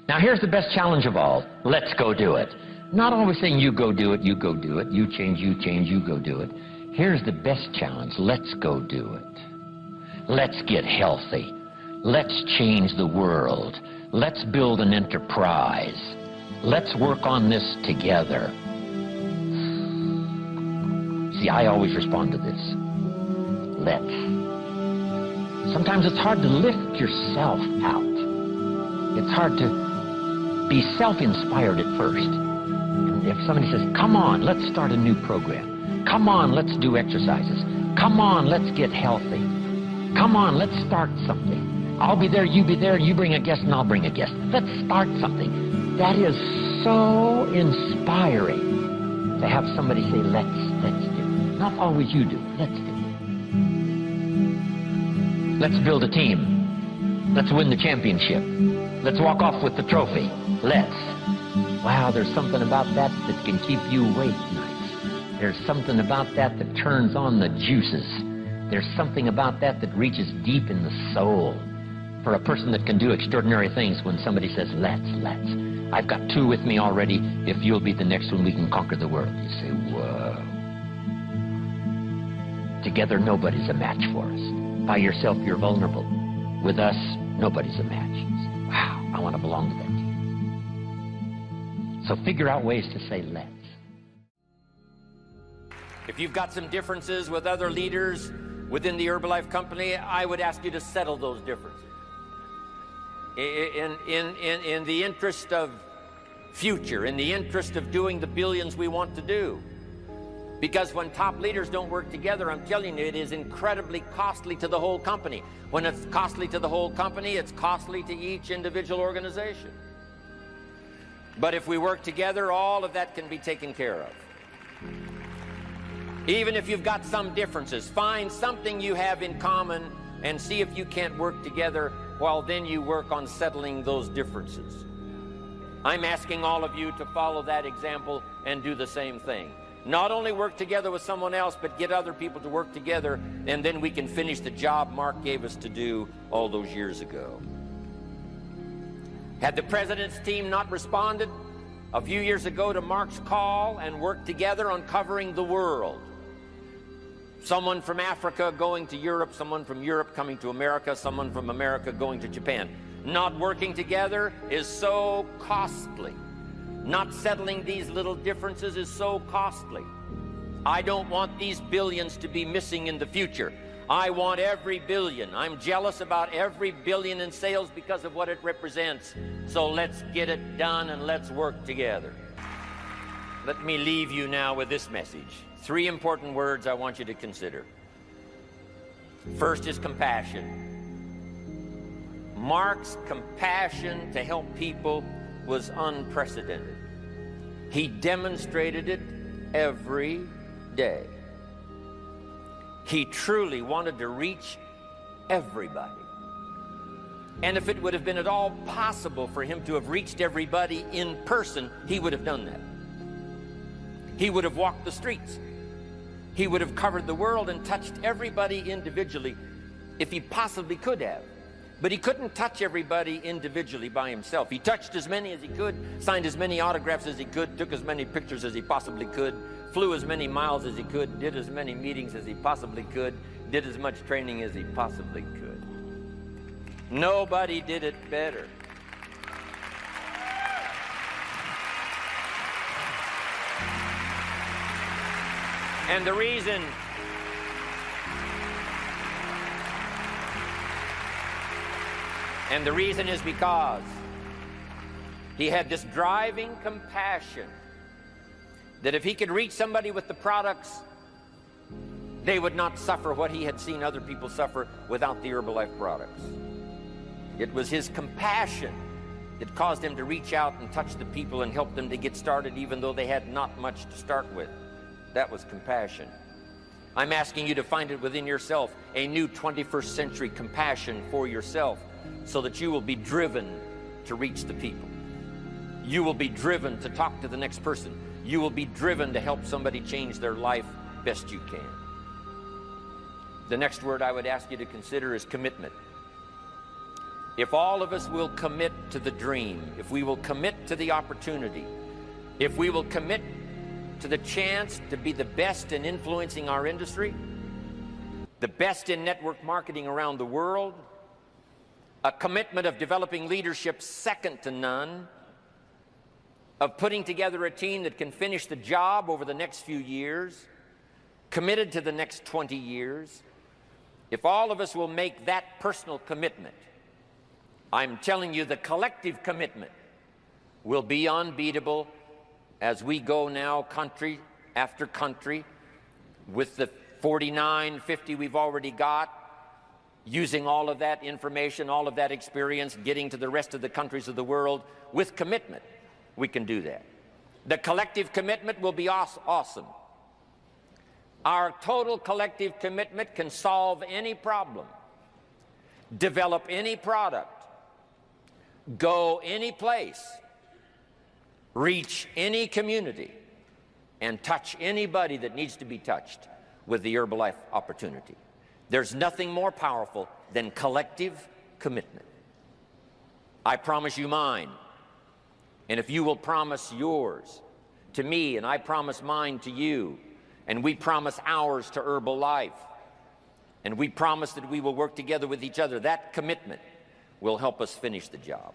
Now here's the best challenge of all. Let's go do it. Not always saying you go do it, you go do it, you change, you go do it. Here's the best challenge. Let's go do it. Let's get healthy. Let's change the world. Let's build an enterprise. Let's work on this together. See, I always respond to this. Let's. Sometimes it's hard to lift yourself out. It's hard to be self-inspired at first. And if somebody says, come on, let's start a new program. Come on, let's do exercises. Come on, let's get healthy. Come on, let's start something. I'll be there, you be there, you bring a guest and I'll bring a guest. Let's start something. That is so inspiring to have somebody say, let's do. Not always you do, let's do. Let's build a team. Let's win the championship. Let's walk off with the trophy. Let's. Wow, there's something about that that can keep you awake nights. There's something about that that turns on the juices. There's something about that that reaches deep in the soul. For a person that can do extraordinary things when somebody says, let's. I've got two with me already. If you'll be the next one, we can conquer the world. You say, whoa. Together, nobody's a match for us. By yourself, you're vulnerable. With us, nobody's a match. You say, wow, I want to belong to that team. So figure out ways to say, let's. If you've got some differences with other leaders within the Herbalife company, I would ask you to settle those differences. In the interest of future, in the interest of doing the billions we want to do. Because when top leaders don't work together, I'm telling you, it is incredibly costly to the whole company. When it's costly to the whole company, it's costly to each individual organization. But if we work together, all of that can be taken care of. Even if you've got some differences, find something you have in common and see if you can't work together while then you work on settling those differences. I'm asking all of you to follow that example and do the same thing. Not only work together with someone else, but get other people to work together, and then we can finish the job Mark gave us to do all those years ago. Had the president's team not responded a few years ago to Mark's call and worked together on covering the world, someone from Africa going to Europe, someone from Europe coming to America, someone from America going to Japan. Not working together is so costly. Not settling these little differences is so costly. I don't want these billions to be missing in the future. I want every billion. I'm jealous about every billion in sales because of what it represents. So let's get it done and let's work together. Let me leave you now with this message. 3 important words I want you to consider. First is compassion. Mark's compassion to help people was unprecedented. He demonstrated it every day. He truly wanted to reach everybody. And if it would have been at all possible for him to have reached everybody in person, he would have done that. He would have walked the streets. He would have covered the world and touched everybody individually if he possibly could have. But he couldn't touch everybody individually by himself. He touched as many as he could, signed as many autographs as he could, took as many pictures as he possibly could, flew as many miles as he could, did as many meetings as he possibly could, did as much training as he possibly could. Nobody did it better. And the reason is because he had this driving compassion that if he could reach somebody with the products, they would not suffer what he had seen other people suffer without the Herbalife products. It was his compassion that caused him to reach out and touch the people and help them to get started even though they had not much to start with. That was compassion. I'm asking you to find it within yourself, a new 21st century compassion for yourself, so that you will be driven to reach the people. You will be driven to talk to the next person. You will be driven to help somebody change their life best you can. The next word I would ask you to consider is commitment. if all of us will commit to the dream, if we will commit to the opportunity, if we will commit to the chance to be the best in influencing our industry, the best in network marketing around the world, a commitment of developing leadership second to none, of putting together a team that can finish the job over the next few years, committed to the next 20 years, if all of us will make that personal commitment, I'm telling you the collective commitment will be unbeatable as we go now country after country with the 49, 50 we've already got, using all of that information, all of that experience, getting to the rest of the countries of the world with commitment. We can do that. The collective commitment will be awesome. Our total collective commitment can solve any problem, develop any product, go any place, reach any community, and touch anybody that needs to be touched with the Herbalife opportunity. There's nothing more powerful than collective commitment. I promise you mine. And if you will promise yours to me, and I promise mine to you, and we promise ours to Herbalife, and we promise that we will work together with each other, that commitment will help us finish the job.